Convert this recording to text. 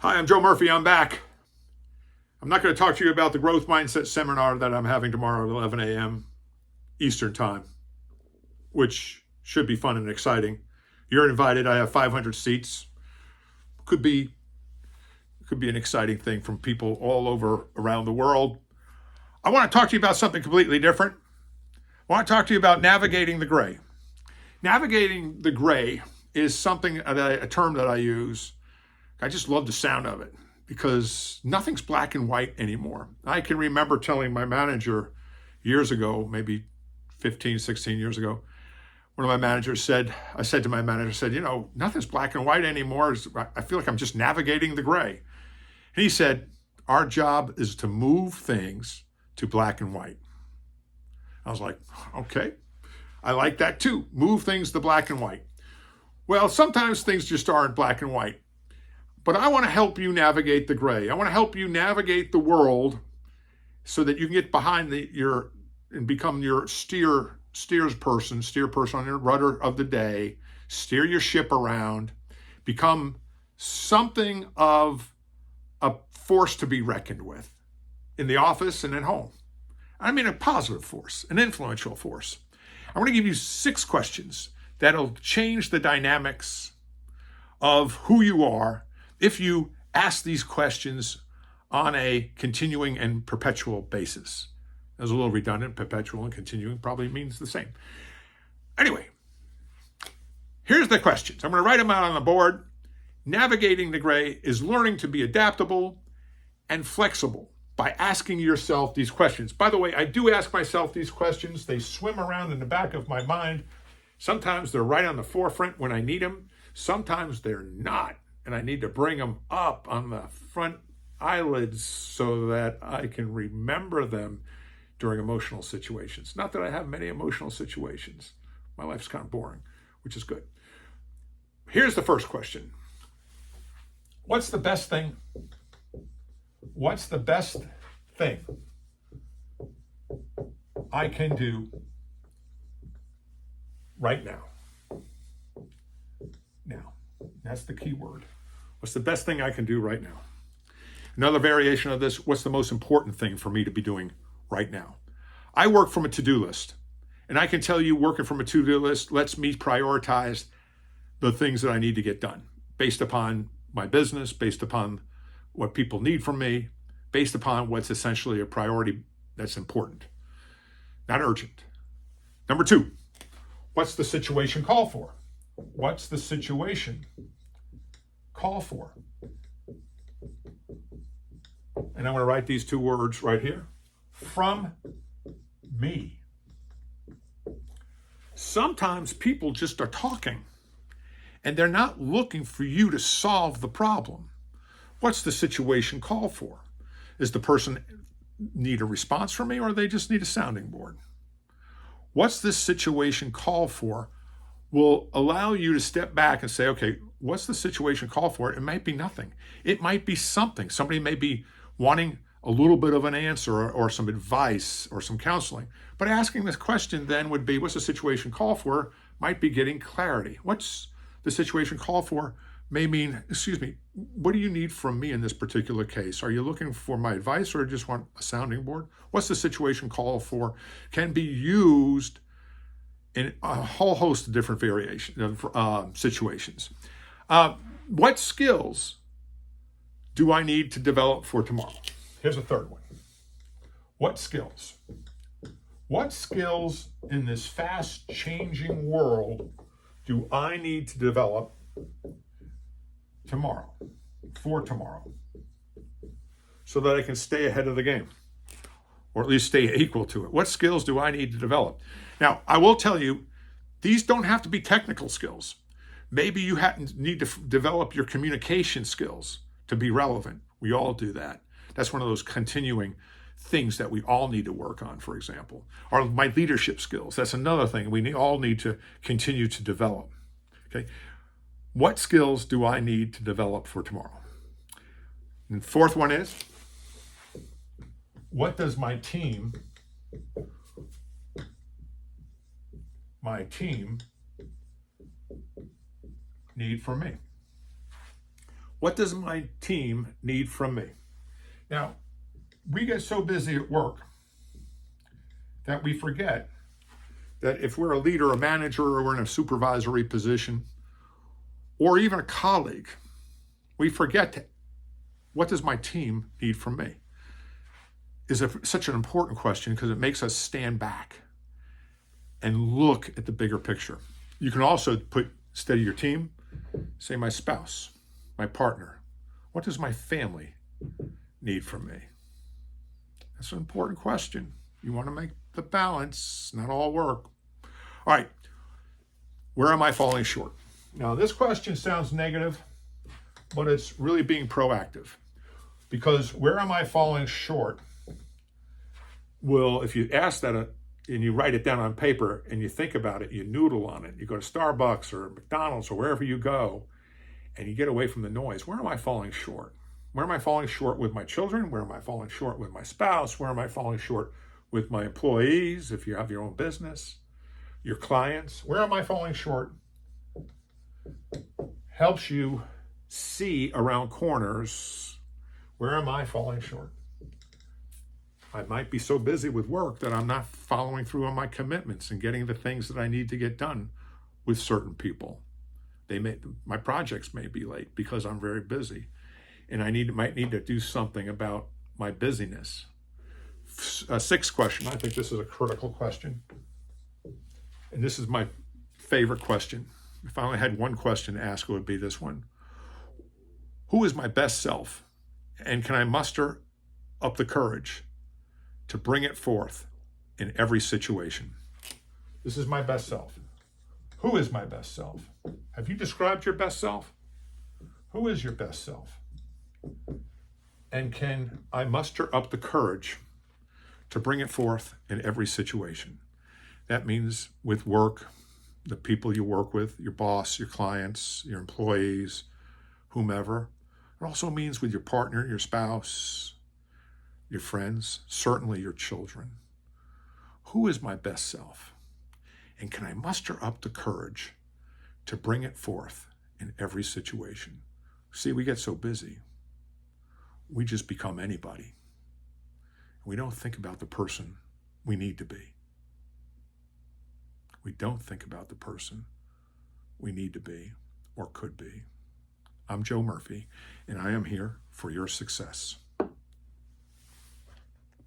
Hi, I'm Joe Murphy. I'm back. I'm not going to talk to you about the growth mindset seminar that I'm having tomorrow at 11 a.m. Eastern Time, which should be fun and exciting. You're invited. I have 500 seats. Could be an exciting thing from people all over around the world. I want to talk to you about something completely different. I want to talk to you about navigating the gray. Navigating the gray is a term that I use. I just love the sound of it because nothing's black and white anymore. I can remember telling my manager years ago, maybe 15, 16 years ago, one of my managers said, nothing's black and white anymore. I feel like I'm just navigating the gray. And he said, our job is to move things to black and white. I was like, okay, I like that too. Move things to black and white. Well, sometimes things just aren't black and white. But I want to help you navigate the gray. I want to help you navigate the world so that you can get behind and become your steer person on your rudder of the day, steer your ship around, become something of a force to be reckoned with in the office and at home. I mean a positive force, an influential force. I want to give you 6 questions that'll change the dynamics of who you are if you ask these questions on a continuing and perpetual basis. That's a little redundant. Perpetual and continuing probably means the same. Anyway, here's the questions. I'm going to write them out on the board. Navigating the gray is learning to be adaptable and flexible by asking yourself these questions. By the way, I do ask myself these questions. They swim around in the back of my mind. Sometimes they're right on the forefront when I need them. Sometimes they're not. And I need to bring them up on the front eyelids so that I can remember them during emotional situations. Not that I have many emotional situations. My life's kind of boring, which is good. Here's the first question. What's the best thing? What's the best thing I can do right now? Now, that's the key word. What's the best thing I can do right now? Another variation of this, what's the most important thing for me to be doing right now? I work from a to-do list, and I can tell you working from a to-do list lets me prioritize the things that I need to get done based upon my business, based upon what people need from me, based upon what's essentially a priority that's important, not urgent. Number 2, what's the situation call for? What's the situation call for? And I'm going to write these 2 words right here. From me. Sometimes people just are talking and they're not looking for you to solve the problem. What's the situation call for? Does the person need a response from me or they just need a sounding board? What's this situation call for will allow you to step back and say, okay, what's the situation call for? It might be nothing. It might be something. Somebody may be wanting a little bit of an answer or some advice or some counseling. But asking this question then would be, what's the situation call for? Might be getting clarity. What's the situation call for? May mean, what do you need from me in this particular case? Are you looking for my advice or just want a sounding board? What's the situation call for? Can be used in a whole host of different situations. What skills do I need to develop for tomorrow? Here's a third one. What skills? What skills in this fast changing world do I need to develop for tomorrow, so that I can stay ahead of the game, or at least stay equal to it? What skills do I need to develop? Now, I will tell you, these don't have to be technical skills. Maybe you need to develop your communication skills to be relevant. We all do that. That's one of those continuing things that we all need to work on, for example. Or my leadership skills. That's another thing we all need to continue to develop. Okay. What skills do I need to develop for tomorrow? And the fourth one is, what does my team need from me? What does my team need from me? Now, we get so busy at work that we forget that if we're a leader, a manager, or we're in a supervisory position, or even a colleague, we forget what does my team need from me? Is such an important question because it makes us stand back and look at the bigger picture. You can also study your team, say my spouse, my partner. What does my family need from me? That's an important question. You want to make the balance, not all work. All right, where am I falling short? Now, this question sounds negative, but it's really being proactive. Because where am I falling short? Well, if you ask that and you write it down on paper and you think about it, you noodle on it, you go to Starbucks or McDonald's or wherever you go, and you get away from the noise, where am I falling short? Where am I falling short with my children? Where am I falling short with my spouse? Where am I falling short with my employees, if you have your own business, your clients? Where am I falling short? Helps you see around corners. Where am I falling short? I might be so busy with work that I'm not following through on my commitments and getting the things that I need to get done with certain people. My projects may be late because I'm very busy, and I might need to do something about my busyness. Sixth question. I think this is a critical question, and this is my favorite question. If I only had one question to ask, it would be this one: who is my best self, and can I muster up the courage to bring it forth in every situation? This is my best self. Who is my best self? Have you described your best self? Who is your best self? And can I muster up the courage to bring it forth in every situation? That means with work, the people you work with, your boss, your clients, your employees, whomever. It also means with your partner, your spouse, your friends, certainly your children. Who is my best self? And can I muster up the courage to bring it forth in every situation? See, we get so busy. We just become anybody. We don't think about the person we need to be. We don't think about the person we need to be or could be. I'm Joe Murphy, and I am here for your success.